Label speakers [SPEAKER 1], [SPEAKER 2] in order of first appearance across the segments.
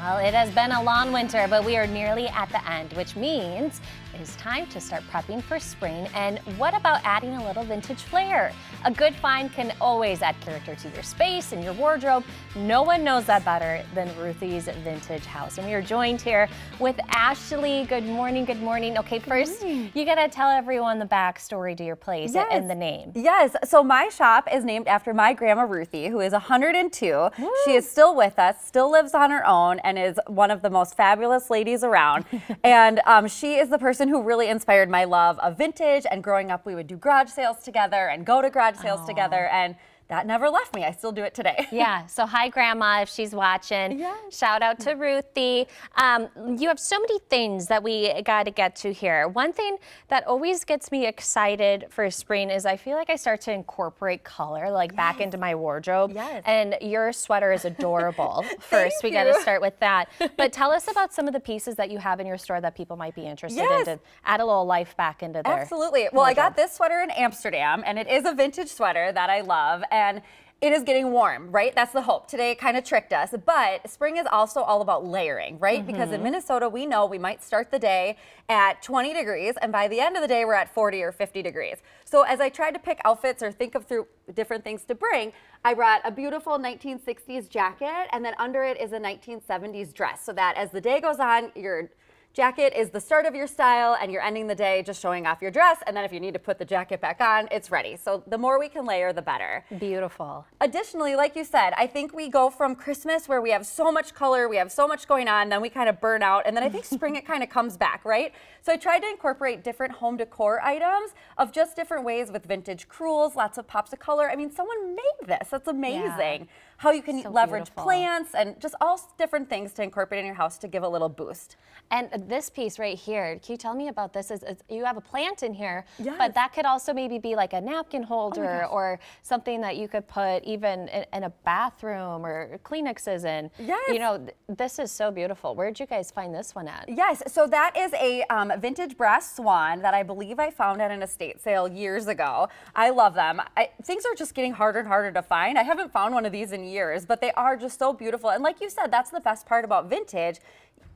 [SPEAKER 1] Well, it has been a long winter, but we are nearly at the end, which means it is time to start prepping for spring. And what about adding a little vintage flair? A good find can always add character to your space and your wardrobe. No one knows that better than Ruthie's Vintage House. And we are joined here with Ashley. Good morning, good morning. Okay, first, you gotta tell everyone the backstory to your place and the name.
[SPEAKER 2] Yes, so my shop is named after my grandma Ruthie, who is 102.
[SPEAKER 1] Woo.
[SPEAKER 2] She is still with us, still lives on her own, and is one of the most fabulous ladies around. And she is the person who really inspired my love of vintage, and growing up we would do garage sales together and go to garage sales together, and that never left me. I still do it today.
[SPEAKER 1] Yeah, so hi Grandma if she's watching.
[SPEAKER 2] Yes.
[SPEAKER 1] Shout out to Ruthie. You have so many things that we got to get to here. One thing that always gets me excited for spring is I feel like I start to incorporate color back into my wardrobe.
[SPEAKER 2] Yes.
[SPEAKER 1] And your sweater is adorable. First, we got to start with that. But tell us about some of the pieces that you have in your store that people might be interested in to add a little life back into their
[SPEAKER 2] Absolutely. Well, I got this sweater in Amsterdam, and it is a vintage sweater that I love. And it is getting warm, right? That's the hope. Today it kind of tricked us, but spring is also all about layering, right? Because in Minnesota, we know we might start the day at 20 degrees, and by the end of the day, we're at 40 or 50 degrees. So as I tried to pick outfits or think of through different things to bring, I brought a beautiful 1960s jacket, and then under it is a 1970s dress, so that as the day goes on, your jacket is the start of your style and you're ending the day just showing off your dress, and then if you need to put the jacket back on, it's ready. So the more we can layer, the better.
[SPEAKER 1] Beautiful.
[SPEAKER 2] Additionally, like you said, I think we go from Christmas where we have so much color, we have so much going on, then we kind of burn out, and then I think spring it kind of comes back, right? So I tried to incorporate different home decor items of just different ways with vintage crewels, lots of pops of color. I mean, someone made this. That's amazing.
[SPEAKER 1] Yeah.
[SPEAKER 2] How you can leverage
[SPEAKER 1] beautiful.
[SPEAKER 2] plants and just all different things to incorporate in your house to give a little boost.
[SPEAKER 1] And this piece right here, can you tell me about this? You have a plant in here,
[SPEAKER 2] Yes.
[SPEAKER 1] but that could also maybe be like a napkin holder or something that you could put even in a bathroom or Kleenexes in.
[SPEAKER 2] Yes.
[SPEAKER 1] You know, this is so beautiful. Where'd you guys find this one at?
[SPEAKER 2] Yes, so that is a vintage brass swan that I believe I found at an estate sale years ago. I love them. Things are just getting harder and harder to find. I haven't found one of these in years, but they are just so beautiful. And like you said, that's the best part about vintage.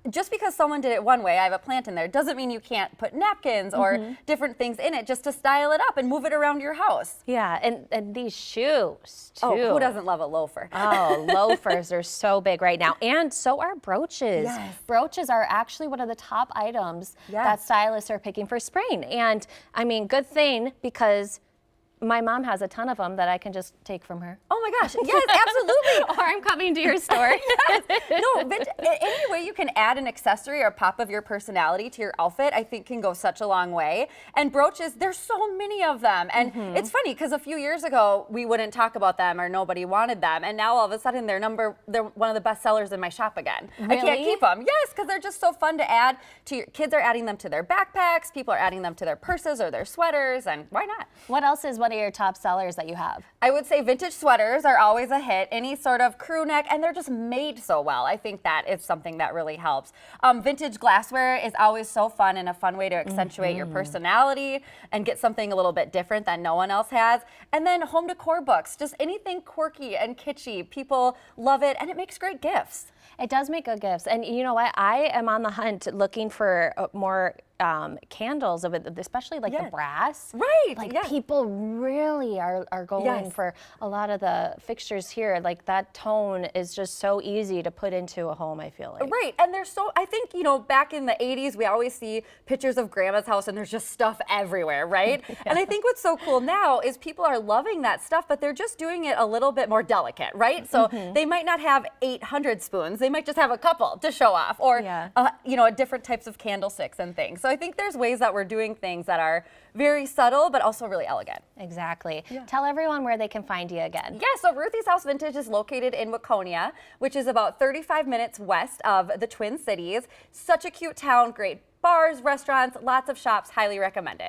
[SPEAKER 2] Just because someone did it one way, I have a plant in there, doesn't mean you can't put napkins or different things in it just to style it up and move it around your house.
[SPEAKER 1] Yeah, and these shoes too.
[SPEAKER 2] Oh, who doesn't love a loafer?
[SPEAKER 1] Oh, loafers are so big right now. And so are brooches.
[SPEAKER 2] Yes.
[SPEAKER 1] Brooches are actually one of the top items that stylists are picking for spring. And I mean, good thing, because my mom has a ton of them that I can just take from her.
[SPEAKER 2] Oh my gosh, yes, absolutely.
[SPEAKER 1] Or I'm coming to your store.
[SPEAKER 2] No, but any way you can add an accessory or pop of your personality to your outfit, I think can go such a long way. And brooches, there's so many of them. And it's funny because a few years ago, we wouldn't talk about them or nobody wanted them. And now all of a sudden they're one of the best sellers in my shop again.
[SPEAKER 1] Really?
[SPEAKER 2] I can't keep them. Yes, because they're just so fun to add to your kids are adding them to their backpacks. People are adding them to their purses or their sweaters, and why not?
[SPEAKER 1] What else is one of your top sellers that you have?
[SPEAKER 2] I would say vintage sweaters are always a hit, any sort of crew neck, and they're just made so well. I think that is something that really helps. Vintage glassware is always so fun and a fun way to accentuate your personality and get something a little bit different that no one else has. And then home decor books, just anything quirky and kitschy. People love it, and it makes great gifts.
[SPEAKER 1] It does make good gifts. And you know what? I am on the hunt looking for more candles of it, especially like the brass.
[SPEAKER 2] Right.
[SPEAKER 1] Like people really are going for a lot of the fixtures here. Like that tone is just so easy to put into a home, I feel like.
[SPEAKER 2] Right. And there's I think, back in the 80s, we always see pictures of grandma's house and there's just stuff everywhere, right? And I think what's so cool now is people are loving that stuff, but they're just doing it a little bit more delicate, right? So they might not have 800 spoons. They might just have a couple to show off, or, different types of candlesticks and things. So I think there's ways that we're doing things that are very subtle, but also really elegant.
[SPEAKER 1] Exactly. Yeah. Tell everyone where they can find you again.
[SPEAKER 2] Yeah, so Ruthie's House Vintage is located in Waconia, which is about 35 minutes west of the Twin Cities. Such a cute town, great bars, restaurants, lots of shops, highly recommend it.